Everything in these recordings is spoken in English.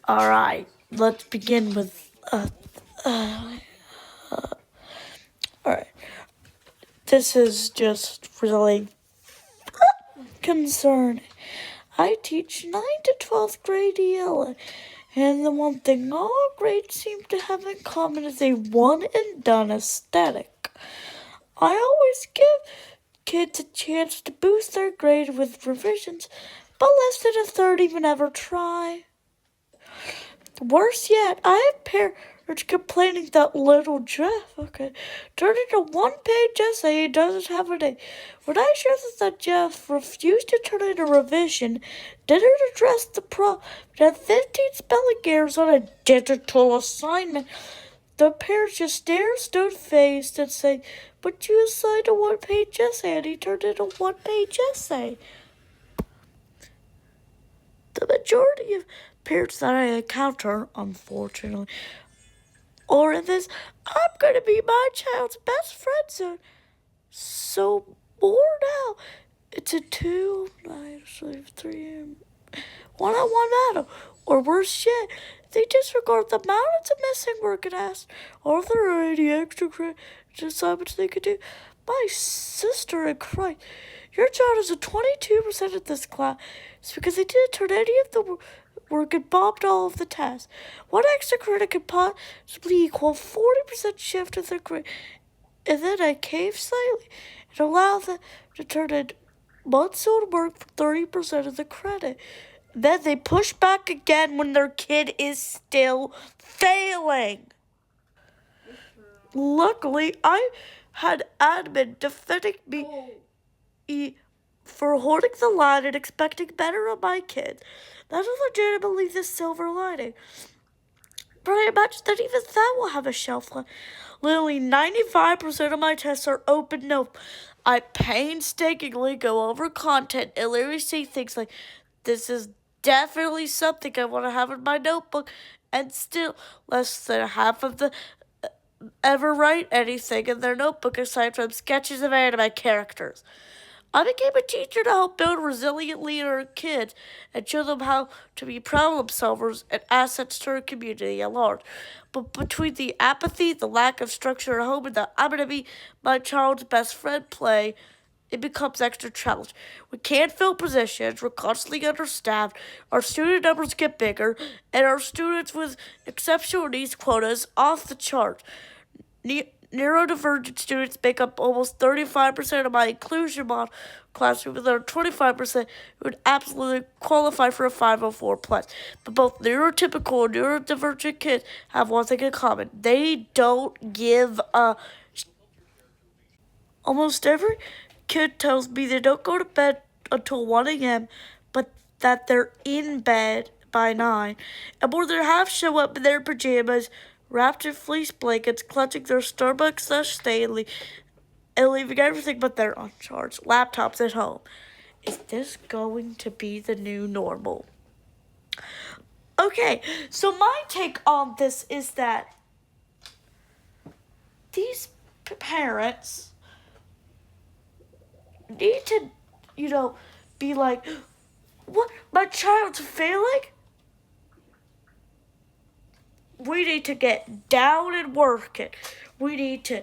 All right, let's begin with. All right, this is just really concerning. I teach 9th to 12th grade ELA, and the one thing all grades seem to have in common is a one and done aesthetic. I always give kids a chance to boost their grade with revisions, but less than a third even ever try. Worse yet, I have parents complaining that little Jeff, turned into a one-page essay he doesn't have a name. When I shared that Jeff refused to turn in a revision, didn't address the problem, had 15 spelling errors on a digital assignment, the parents just stare stone-faced and say, "But you assigned a one-page essay and he turned in a one-page essay." The majority of parents that I encounter, unfortunately, or in this "I'm gonna be my child's best friend zone." So more now. It's a 2, 9, 3, one-on-one battle. Or worse yet, they disregard the mountains of missing work and ask, are there any extra assignments they could do? My sister in Christ, your child is a 22% of this class. It's because they didn't turn any of the work and bombed all of the tests. One extra credit could possibly equal 40% shift of their grade. And then I caved slightly and allowed them to turn in months old work for 30% of the credit. Then they push back again when their kid is still failing. Luckily, I had admin defending me for holding the line and expecting better of my kids. That is legitimately the silver lining. But I imagine that even that will have a shelf life. Literally 95% of my tests are open note. I painstakingly go over content and literally say things like, this is definitely something I want to have in my notebook, and still less than half of the ever write anything in their notebook aside from sketches of anime characters. I became a teacher to help build resilient leader kids and show them how to be problem solvers and assets to our community at large. But between the apathy, the lack of structure at home, and the "I'm gonna be my child's best friend" play, it becomes extra challenging. We can't fill positions, we're constantly understaffed, our student numbers get bigger, and our students with exceptional needs quotas off the charts. Neurodivergent students make up almost 35% of my inclusion model classroom, and there are 25% who would absolutely qualify for a 504 plus. But both neurotypical and neurodivergent kids have one thing in common: they don't give a. Almost every kid tells me they don't go to bed until 1 a.m., but that they're in bed by 9, and more than half show up in their pajamas, wrapped in fleece blankets, clutching their Starbucks/Stanley, and leaving everything but their uncharged laptops at home. Is this going to be the new normal? Okay, so my take on this is that these parents need to, be like, what? My child's failing? We need to get down and work it. We need to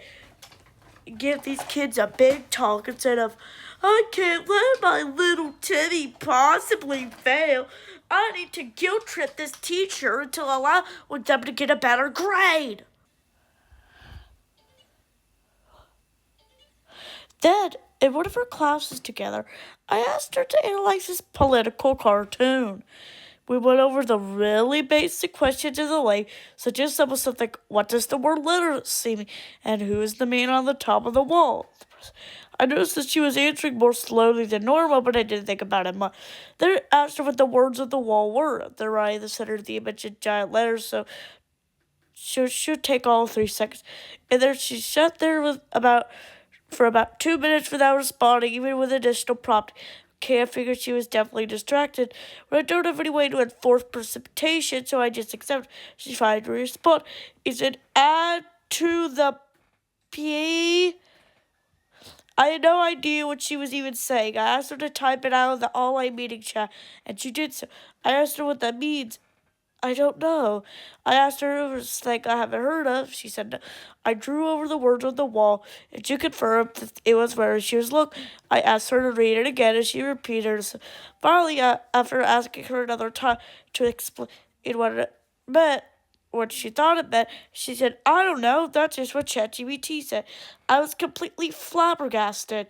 give these kids a big talk instead of, I can't let my little Timmy possibly fail. I need to guilt trip this teacher until allowing them to get a better grade. Then, in one of her classes together, I asked her to analyze this political cartoon. We went over the really basic questions of the way, such as something like, what does the word literacy mean, and who is the man on the top of the wall? I noticed that she was answering more slowly than normal, but I didn't think about it much. Then I asked her what the words of the wall were. They're right in the center of the image in giant letters, so should take all 3 seconds. And then she sat there for about 2 minutes without responding, even with additional prompt. Okay, I figured she was definitely distracted, but I don't have any way to enforce precipitation, so I just accept. She finally responded. Is it add to the P? I had no idea what she was even saying. I asked her to type it out of the online meeting chat, and she did so. I asked her what that means. I don't know. I asked her if it was a thing I haven't heard of. She said no. I drew over the words on the wall, and she confirmed that it was where she was looking. I asked her to read it again, and she repeated it. Finally, after asking her another time to explain what it meant, what she thought it meant, she said, I don't know, that's just what ChatGPT said. I was completely flabbergasted.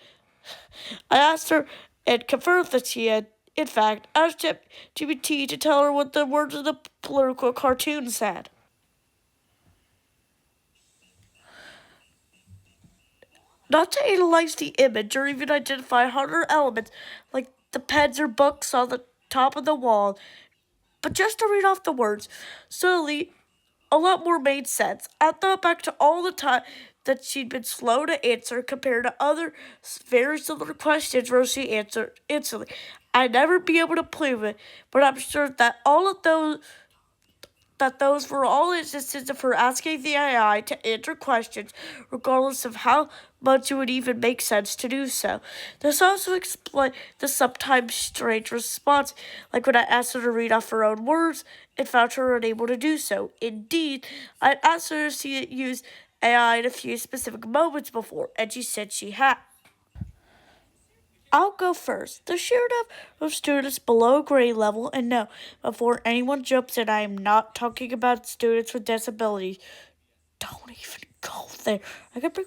I asked her and confirmed that she had, in fact, asked ChatGPT to tell her what the words of the political cartoon said. Not to analyze the image or even identify harder elements like the pens or books on the top of the wall, but just to read off the words. Slowly, a lot more made sense. I thought back to all the time that she'd been slow to answer compared to other very similar questions where she answered instantly. I'd never be able to prove it, but I'm sure that all of those were all instances of her asking the AI to answer questions, regardless of how much it would even make sense to do so. This also explains the sometimes strange response, like when I asked her to read off her own words and found her unable to do so. Indeed, I asked her to see it use AI in a few specific moments before, and she said she had. I'll go first. The sheer number of students below grade level, and no, before anyone jumps in, I am not talking about students with disabilities. Don't even go there. I'm talking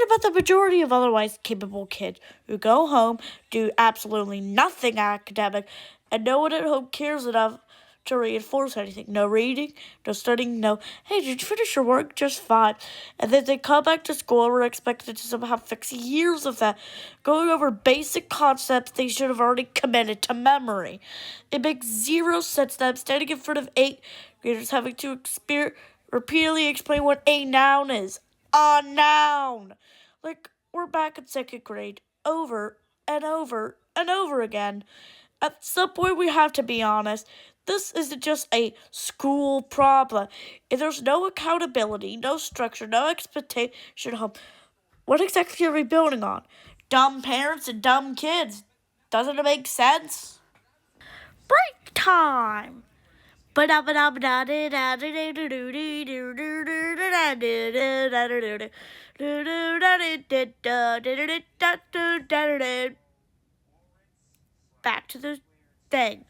about the majority of otherwise capable kids who go home, do absolutely nothing academic, and no one at home cares enough to reinforce anything. No reading, no studying, no, hey, did you finish your work? Just fine. And then they come back to school and we're expected to somehow fix years of that, going over basic concepts they should have already committed to memory. It makes zero sense that I'm standing in front of 8th graders having to repeatedly explain what a noun is. A noun! Like, we're back in 2nd grade, over and over and over again. At some point, we have to be honest. This isn't just a school problem. If there's no accountability, no structure, no expectation home, what exactly are we building on? Dumb parents and dumb kids. Doesn't it make sense? Break time! Back to the thing.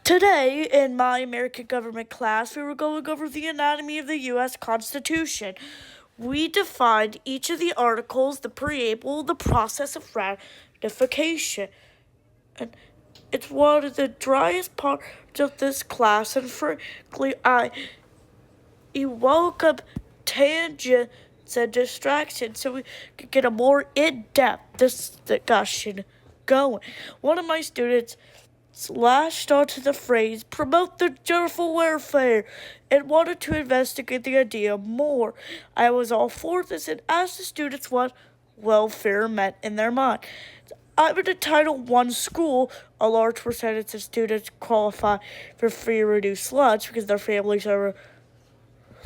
Today, in my American government class, we were going over the anatomy of the U.S. Constitution. We defined each of the articles, the preamble, the process of ratification. And it's one of the driest parts of this class, and frankly, I welcome tangents and distractions so we could get a more in-depth discussion going. One of my students lashed onto the phrase promote the general welfare and wanted to investigate the idea more. I was all for this and asked the students what welfare meant in their mind. I'm in a Title I school. A large percentage of students qualify for free or reduced lunch because their families are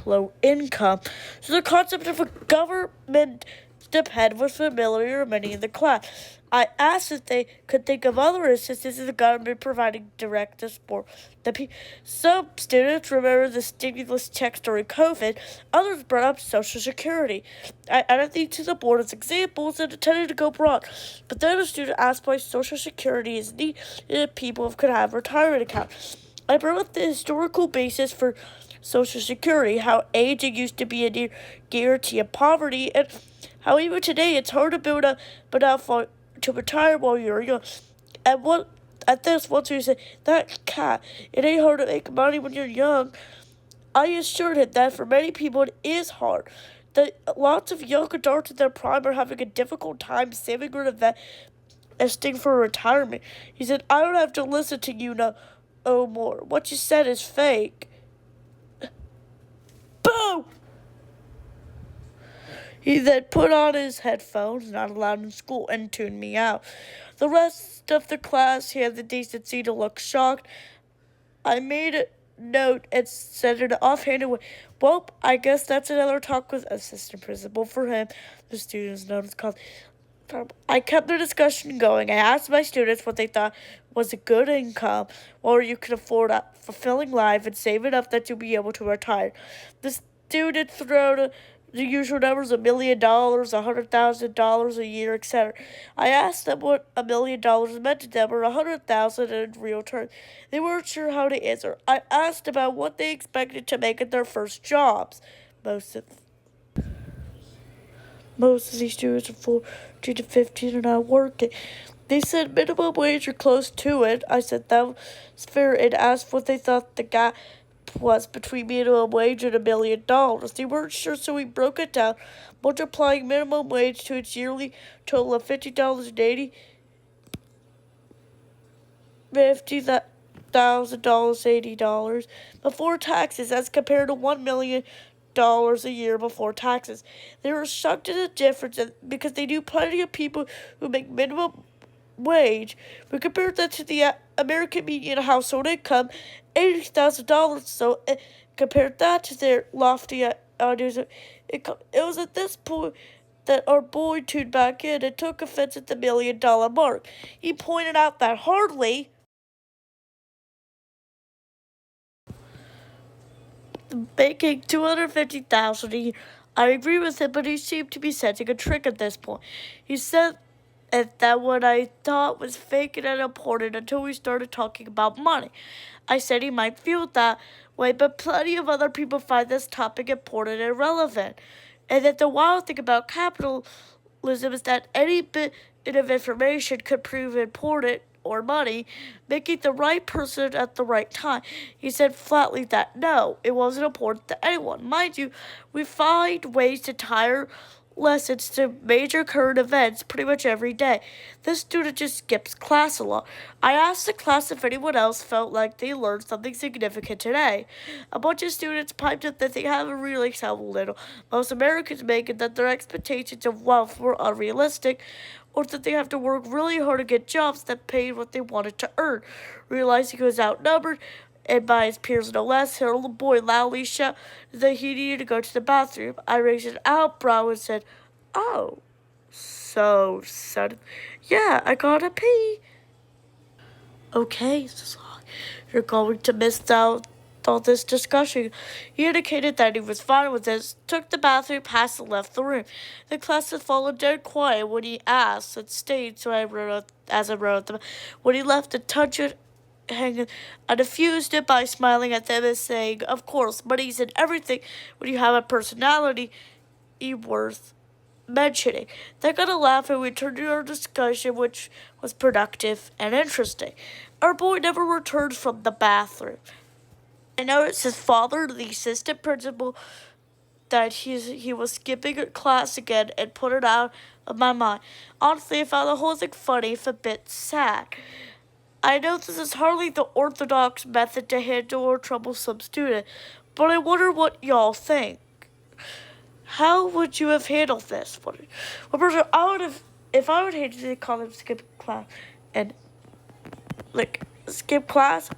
low income. So the concept of a government stipend was familiar to many in the class. I asked if they could think of other instances of the government providing direct support. Some students remember the stimulus checks during COVID. Others brought up Social Security. I added these to the board as examples and intended to go broad. But then a student asked why Social Security is needed if people could have retirement accounts. I brought up the historical basis for Social Security, how aging used to be a near guarantee of poverty, and how even today it's hard to build up to retire while you're young. And once we said, that cat, it ain't hard to make money when you're young, I assured him that for many people it is hard. That lots of young adults in their prime are having a difficult time saving or investing for retirement. He said, I don't have to listen to you no more. What you said is fake. Boom! He then put on his headphones, not allowed in school, and tuned me out. The rest of the class had the decency to look shocked. I made a note and said in an offhanded way, well, I guess that's another talk with assistant principal for him. The students noticed called. I kept the discussion going. I asked my students what they thought was a good income, or you could afford a fulfilling life and save enough that you'll be able to retire. The student threw the usual numbers: $1 million, $100,000 a year, etc. I asked them what $1 million meant to them, or 100,000 in real terms. They weren't sure how to answer. I asked about what they expected to make at their first jobs. Most of these students are 14 to 15 and not working. They said minimum wage or close to it. I said that was fair and asked what they thought the gap was between minimum wage and $1 million. They weren't sure, so we broke it down, multiplying minimum wage to its yearly total of $50.80, $50,080 before taxes, as compared to $1 million a year before taxes. They were shocked at the difference because they knew plenty of people who make minimum wage. We compared that to the American median household income, $80,000. So compared that to their lofty ideas, it was at this point that our boy tuned back in and took offense at the $1 million mark. He pointed out that hardly making $250,000 a year. I agree with him, but he seemed to be sensing a trick at this point. He said that what I thought was fake and unimportant until we started talking about money. I said he might feel that way, but plenty of other people find this topic important and relevant. And that the wild thing about capitalism is that any bit of information could prove important or money, making the right person at the right time. He said flatly that no, it wasn't important to anyone. Mind you, we find ways to tie lessons to major current events pretty much every day. This student just skips class a lot. I asked the class if anyone else felt like they learned something significant today. A bunch of students piped up that they haven't realized how little most Americans make and that their expectations of wealth were unrealistic, or that they have to work really hard to get jobs that paid what they wanted to earn. Realizing he was outnumbered and by his peers no less, his little boy loudly shouted that he needed to go to the bathroom. I raised an eyebrow and said, "Oh, so sudden? Yeah, I gotta pee." "Okay, you're going to miss out all this discussion." He indicated that he was fine with this, took the bathroom pass, and left the room. The class had fallen dead quiet when he asked and stayed, so I wrote them. When he left, the touch it hanging, I diffused it by smiling at them and saying, "Of course, money's in everything when you have a personality worth mentioning." They got a laugh and we turned to our discussion, which was productive and interesting. Our boy never returned from the bathroom. I noticed his father, the assistant principal, that he was skipping class again and put it out of my mind. Honestly, I found the whole thing funny, if a bit sad. I know this is hardly the orthodox method to handle a troublesome student, but I wonder what y'all think. How would you have handled this? If I would handle it, call him skip class and skip class.